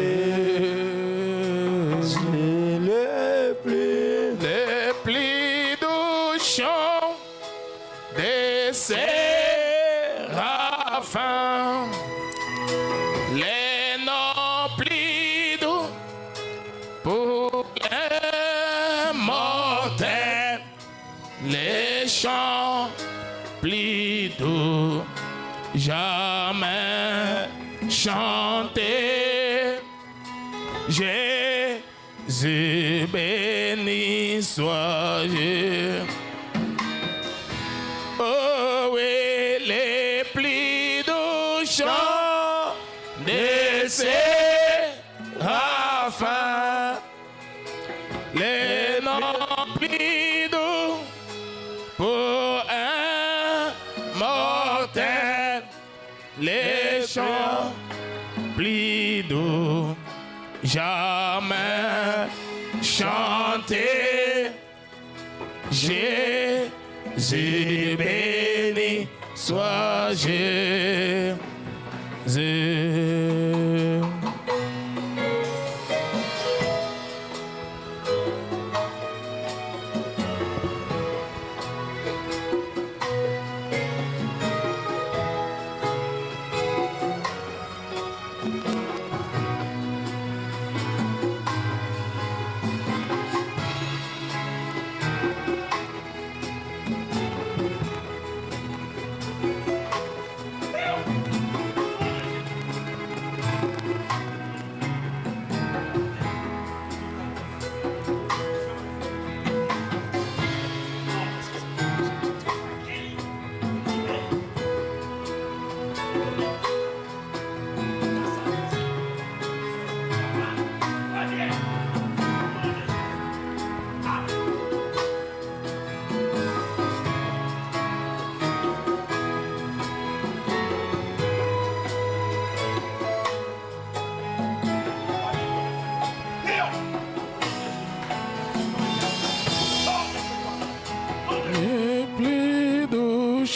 Les plis douchants des séraphins, les noms plis doux pour les mortels, les chants plis doux, jamais chanter. Jésus béni sois-je. Oh oui, les plis doux chants des séraphins, les noms plis doux pour un mortel, les chants plis doux, jamais chanter. Jésus béni sois Jésus.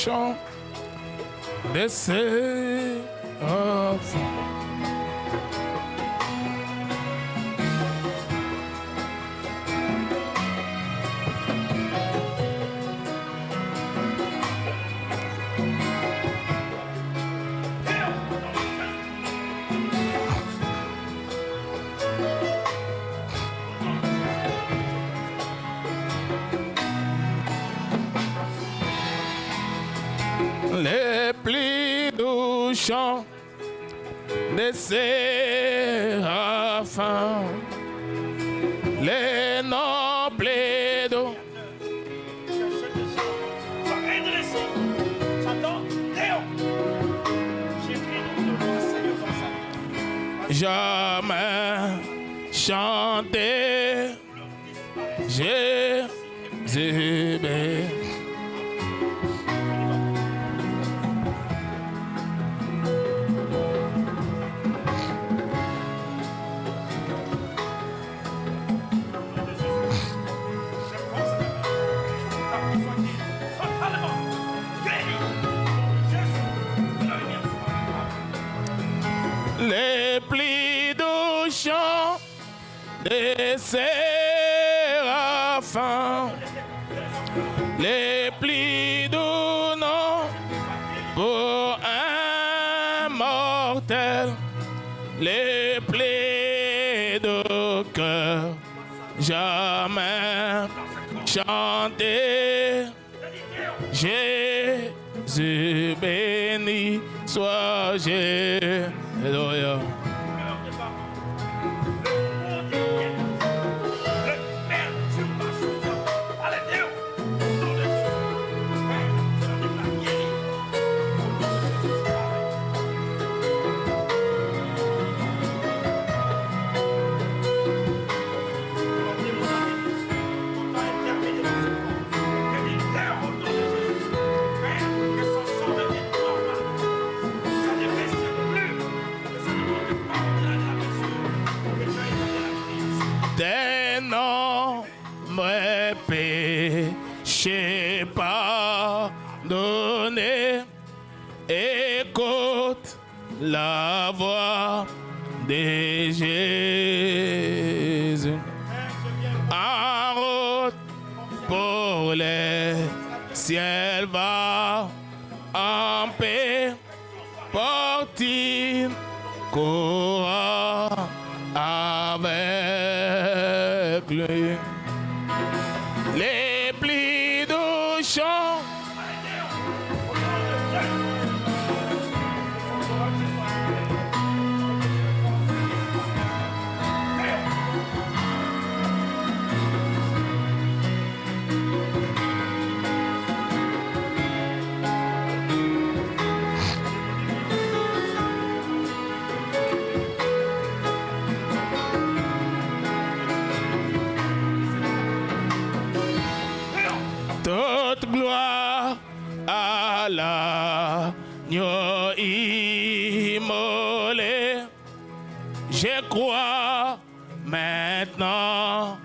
chants des séraphins. Les plis du chant des séraphins, les nobles d'eau. Jamais chanter Jésus. Les plis du chant des séraphins, les plis du nom pour un mortel, les plis de cœur, jamais chanter. Jésus béni soit Jésus. Alléluia. Mes péchés pardonnés, écoute la voix de Jésus. En route pour les ciels va en paix, porte-t-il courant avec lui. Les plis du chant toute gloire à l'agneau immolé. Je crois maintenant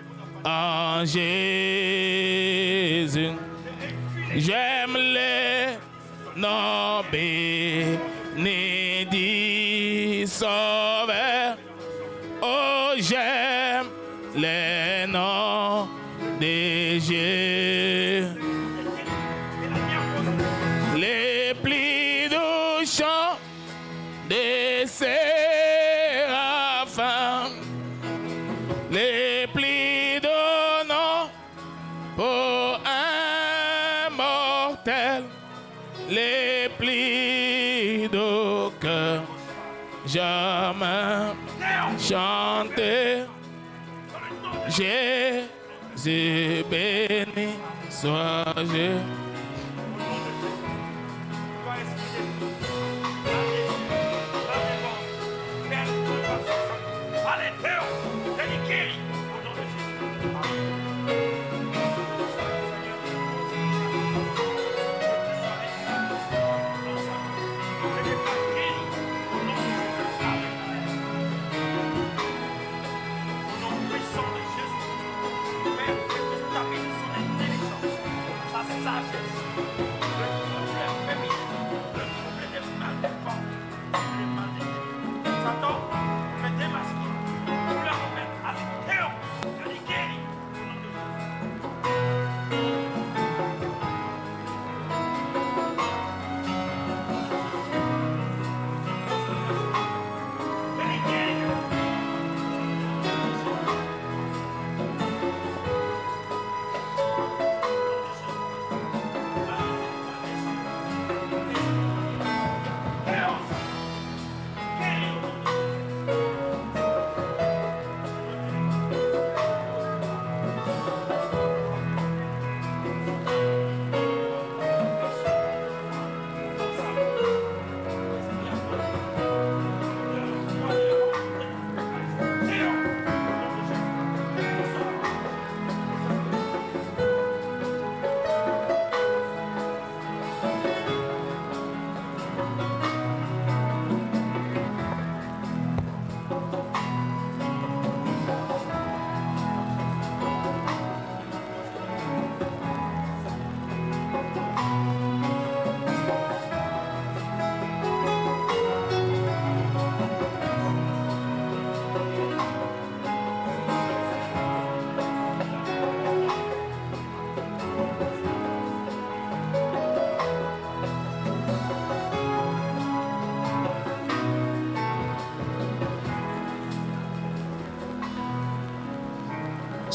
en Jésus. J'aime les noms bénis du Sauveur. Oh, j'aime les noms de Jésus. Les plis du chant des séraphins, les plis de nom pour un mortel, les plis de cœur, jamais chanter. Jésus béni soit Jésus. Sa sagesse.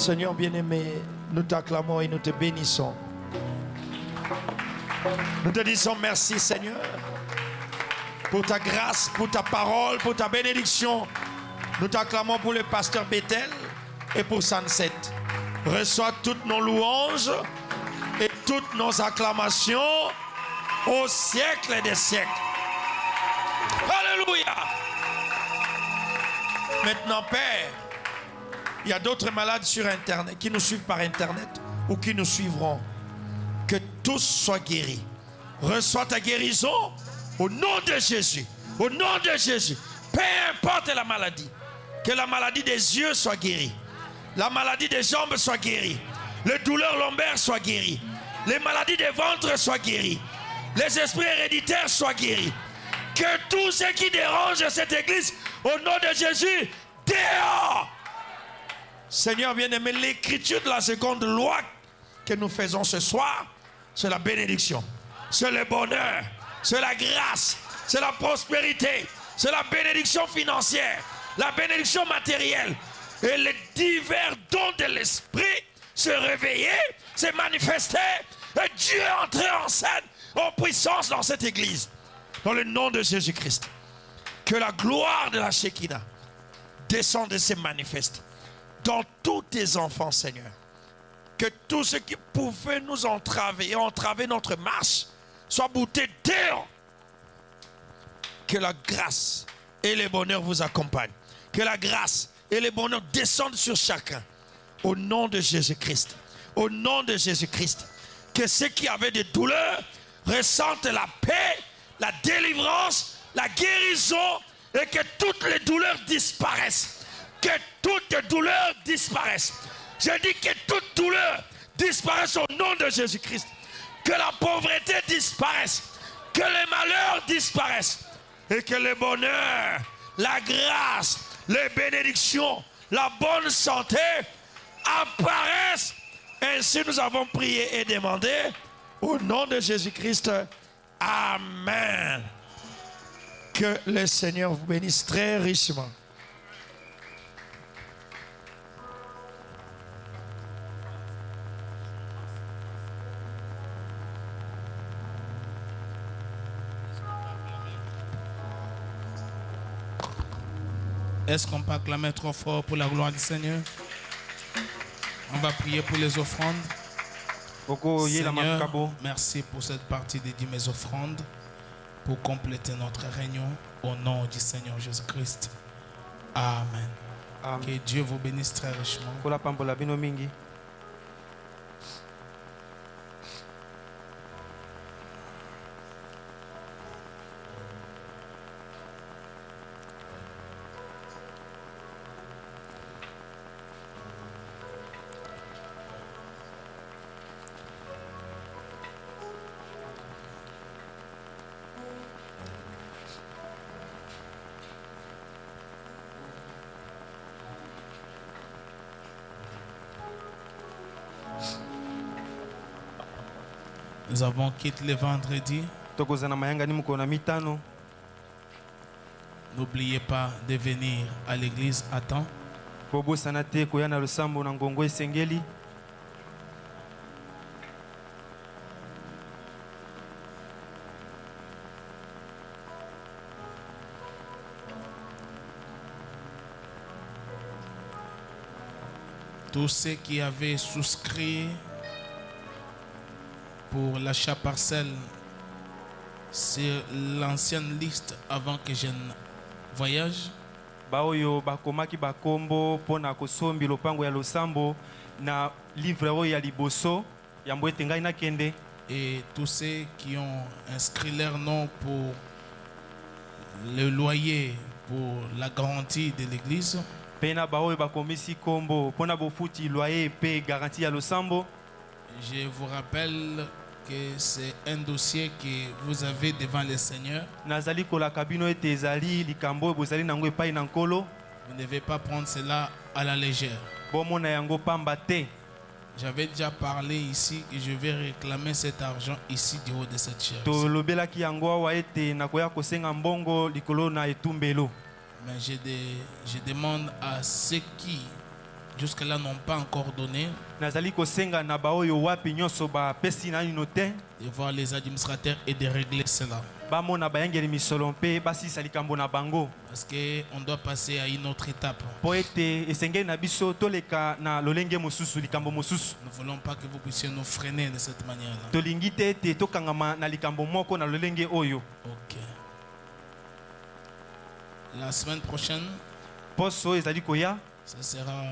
Seigneur bien-aimé, nous t'acclamons et nous te bénissons. Nous te disons merci, Seigneur, pour ta grâce, pour ta parole, pour ta bénédiction. Nous t'acclamons pour le pasteur Bethel et pour Sunset. Reçois toutes nos louanges et toutes nos acclamations au siècle des siècles. Alléluia. Maintenant, Père, il y a d'autres malades sur Internet qui nous suivent par Internet ou qui nous suivront. Que tous soient guéris. Reçois ta guérison au nom de Jésus. Au nom de Jésus. Peu importe la maladie. Que la maladie des yeux soit guérie. La maladie des jambes soit guérie. Les douleurs lombaires soient guéries. Les maladies des ventres soient guéries. Les esprits héréditaires soient guéris. Que tout ce qui dérange cette église, au nom de Jésus, dehors. Seigneur bien-aimé, l'écriture de la seconde loi que nous faisons ce soir, c'est la bénédiction, c'est le bonheur, c'est la grâce, c'est la prospérité, c'est la bénédiction financière, la bénédiction matérielle. Et les divers dons de l'esprit se réveillaient, se manifestaient, et Dieu est entré en scène en puissance dans cette église. Dans le nom de Jésus-Christ. Que la gloire de la Shekinah descende et se manifeste dans tous tes enfants, Seigneur. Que tout ce qui pouvait nous entraver et entraver notre marche soit bouté dehors. Que la grâce et le bonheur vous accompagnent. Que la grâce et le bonheur descendent sur chacun. Au nom de Jésus-Christ. Au nom de Jésus-Christ. Que ceux qui avaient des douleurs ressentent la paix, la délivrance, la guérison, et que toutes les douleurs disparaissent. Que toutes les douleurs disparaissent. Je dis que toute douleur disparaisse au nom de Jésus-Christ. Que la pauvreté disparaisse. Que les malheurs disparaissent. Et que le bonheur, la grâce, les bénédictions, la bonne santé apparaissent. Ainsi nous avons prié et demandé au nom de Jésus-Christ. Amen. Que le Seigneur vous bénisse très richement. Est-ce qu'on peut acclamer trop fort pour la gloire du Seigneur? On va prier pour les offrandes. Seigneur, merci pour cette partie dédiée mes offrandes pour compléter notre réunion au nom du Seigneur Jésus-Christ. Amen. Amen. Que Dieu vous bénisse très richement. Nous avons quitté le vendredi. N'oubliez pas de venir à l'église à temps. Tous ceux qui avaient souscrit pour l'achat parcelle sur l'ancienne liste avant que je ne voyage. Baoyo bakomaki bakombo pona kosombi lopango ya losambo na livre ya liboso ya mbwete ngai na kende. Et tous ceux qui ont inscrit leur nom pour le loyer, pour la garantie de l'église. Pena baoyo bakomisi kombo pona bofuti loyer pe garantie ya losambo. Je vous rappelle que c'est un dossier que vous avez devant le Seigneur. Vous ne devez pas prendre cela à la légère. J'avais déjà parlé ici que je vais réclamer cet argent ici du haut de cette chaise. Mais je demande à ceux qui jusque-là n'ont pas encore donné. Nazali kosenga na baoyo wapi nyonso ba pesi na inote. De voir les administrateurs et de régler cela. Bamona bayangeli misolo mpe basisa likambo na bango. Parce qu'on doit passer à une autre étape. Po ete esengeli na biso toleka na lolenge mosusu likambo mosusu. Nous ne voulons pas que vous puissiez nous freiner de cette manière-là. Tolingi te ete tokangama na likambo moko na lolenge oyo. Ok. La semaine prochaine, Poso ezali koya. ce sera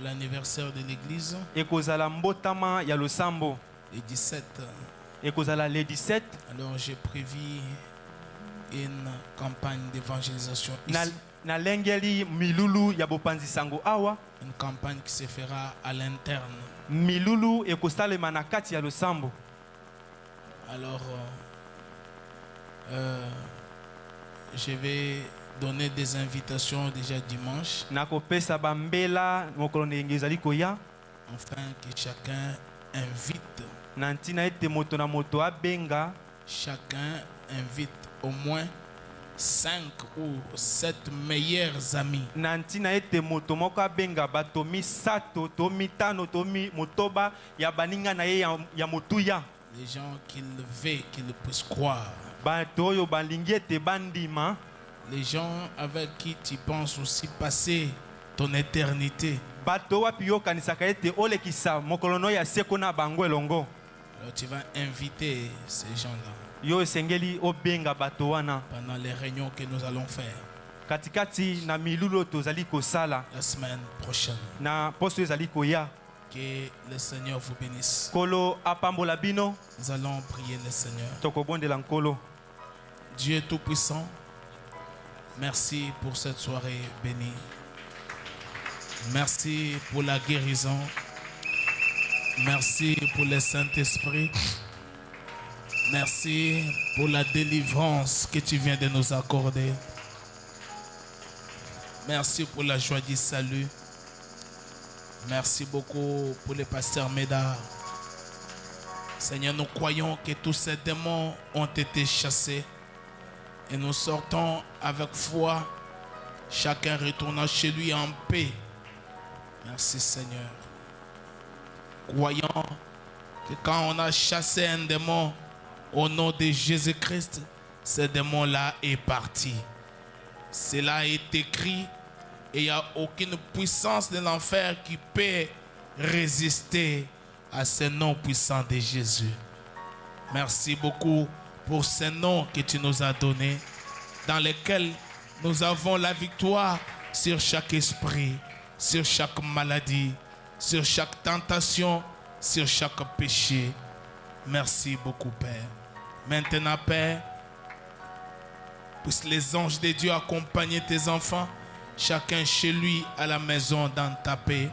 l'anniversaire de l'église. Ekozala mbotama ya losambo. Le 17. Ekozala le 17. Alors j'ai prévu une campagne d'évangélisation ici. Na lengeli milulu ya bopanzi sango awa. Une campagne qui se fera à l'interne. Milulu ekosalema na kati ya losambo. Alors je vais donner des invitations déjà dimanche. Nakopesa bambela mokolo ndenge ezali koya. Afin que chacun invite. Nantina ete moto na moto abenga. Chacun invite au moins 5 ou 7 meilleurs amis. Nantina ete moto moko abenga bato misato to mitano to motoba ya baninga na ye ya motuya. Les gens qu'il veut qu'ils puissent croire. Bato oyo balingi ete bandima. Les gens avec qui tu penses aussi passer ton éternité. Bato wapi yo kanisaka ete olekisa mokolo no ya seko na bango elongo. Alors tu vas inviter ces gens-là. Yo esengeli obenga bato wana. Pendant les réunions que nous allons faire. Katikati na milulo tozali kosala. La semaine prochaine. Na posto ezali koya. Que le Seigneur vous bénisse. Kolo apambola bino. Nous allons prier le Seigneur. Tokobondela nkolo. Dieu Tout-Puissant, merci pour cette soirée bénie. Merci pour la guérison. Merci pour le Saint-Esprit. Merci pour la délivrance que tu viens de nous accorder. Merci pour la joie du salut. Merci beaucoup pour le pasteur Médard. Seigneur, nous croyons que tous ces démons ont été chassés. Et nous sortons avec foi, chacun retournant chez lui en paix. Merci Seigneur. Croyant que quand on a chassé un démon au nom de Jésus-Christ, ce démon-là est parti. Cela est écrit et il n'y a aucune puissance de l'enfer qui peut résister à ce nom puissant de Jésus. Merci beaucoup pour ce nom que tu nous as donné, dans lequel nous avons la victoire sur chaque esprit, sur chaque maladie, sur chaque tentation, sur chaque péché. Merci beaucoup, Père. Maintenant, Père, puisse les anges de Dieu accompagner tes enfants, chacun chez lui à la maison dans ta paix.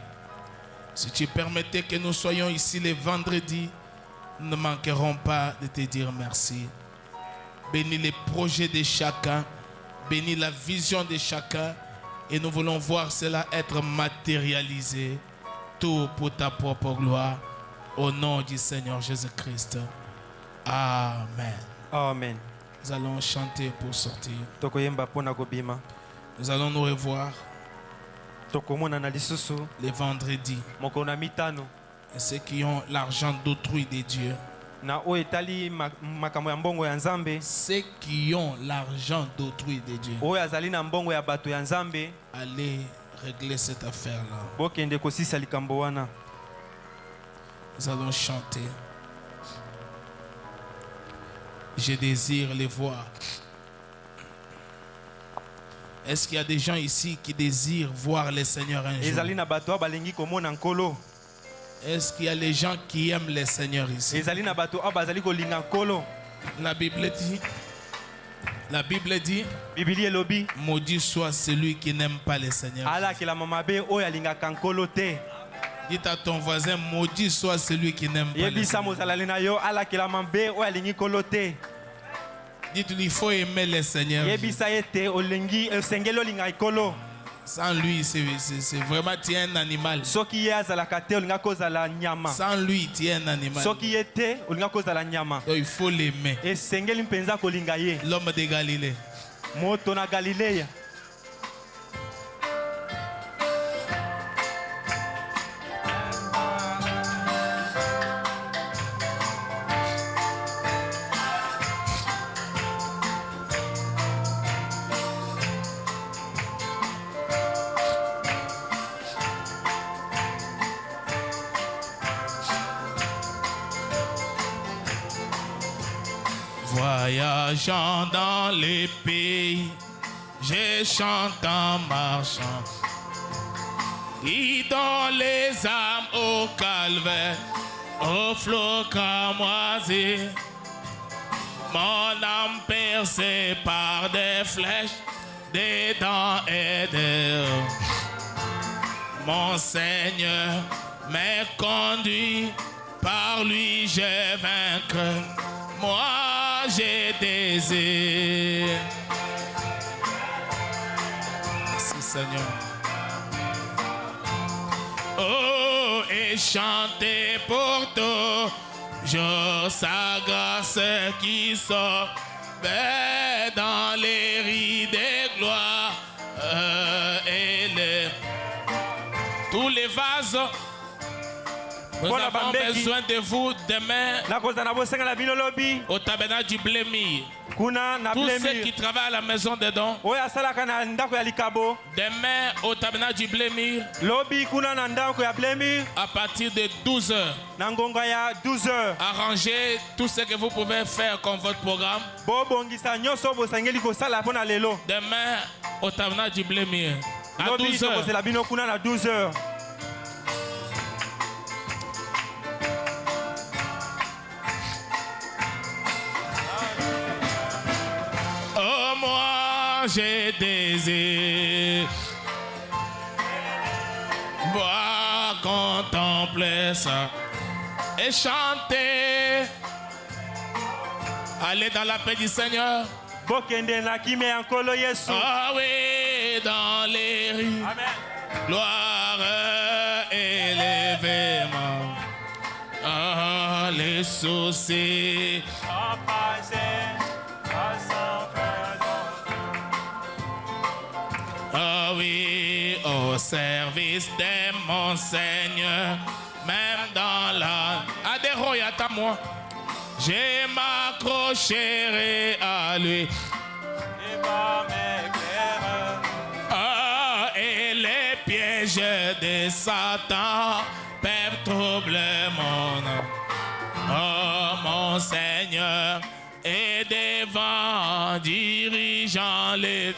Si tu permettais que nous soyons ici les vendredis, nous ne manquerons pas de te dire merci. Bénis les projets de chacun, bénis la vision de chacun, et nous voulons voir cela être matérialisé, tout pour ta propre gloire, au nom du Seigneur Jésus-Christ. Amen. Amen. Nous allons chanter pour sortir. Tokoyemba pona kobima. Nous allons nous revoir Tokomona na lisusu les vendredis. mokolo na mitano. Et ceux qui ont l'argent d'autrui de Dieu. Na o etali makambo ya mbongo ya nzambe. Ceux qui ont l'argent d'autrui de Dieu. Oyo azali na mbongo ya bato ya nzambe. Allez régler cette affaire-là. Bokende kosisa likambo wana. Nous allons chanter. Je désire les voir. Est-ce qu'il y a des gens ici qui désirent voir le Seigneur un jour? Ezali na bato balingi komona nkolo. Est-ce qu'il y a les gens qui aiment le Seigneur ici? Ezali na bato bazali kolinga nkolo. La Bible dit, Bibili elobi, maudit soit celui qui n'aime pas le Seigneur. ala kila mamabe oyo alingaka nkolo te. Dis à ton voisin, maudit soit celui qui n'aime pas le Yebisa Seigneur. mozalali na yo ala kila mabe oyo alingi nkolo te. Dites-lui, il faut aimer le Seigneur. Yebisa ete olingi esengeli olinga nkolo. Sans lui, c'est vraiment, tu es un animal. Soki ye azalaka te olinga kozala nyama. Sans lui, tu es un animal. Soki ye te olinga kozala nyama. Donc il faut l'aimer. Esengeli mpenza kolinga ye. L'homme de Galilée. Moto na Galileya. Voyageant dans les pays, je chante en marchant. Guidons les âmes au calvaire, au flot cramoisi. Mon âme percée par des flèches, des dents et des roues. Mon Seigneur m'est conduit, par lui j'ai vaincu. Moi j'ai désir. Merci Seigneur. Oh, et chantez pour tout. Je sa grâce qui sort dans les rides des gloires et tous les vases. Nous avons besoin de vous demain au tabernacle du Blémi. Tous ceux qui travaillent à la maison des dons. Demain au tabernacle du Blémi. À partir de 12h. Arrangez tout ce que vous pouvez faire comme votre programme. Demain au tabernacle du Blémi. À 12h. J'ai désir voir, contempler ça et chanter. Allez dans la paix du Seigneur. Ah oui, dans les rues. Amen. Gloire et l'événement. Ah, les soucis. Ah oui, au service de mon Seigneur, même dans la... Adhéroyat à moi, je m'accrocherai à lui. Ah, et les pièges de Satan peuvent troubler mon âme. Oh, mon Seigneur est devant, dirigeant les...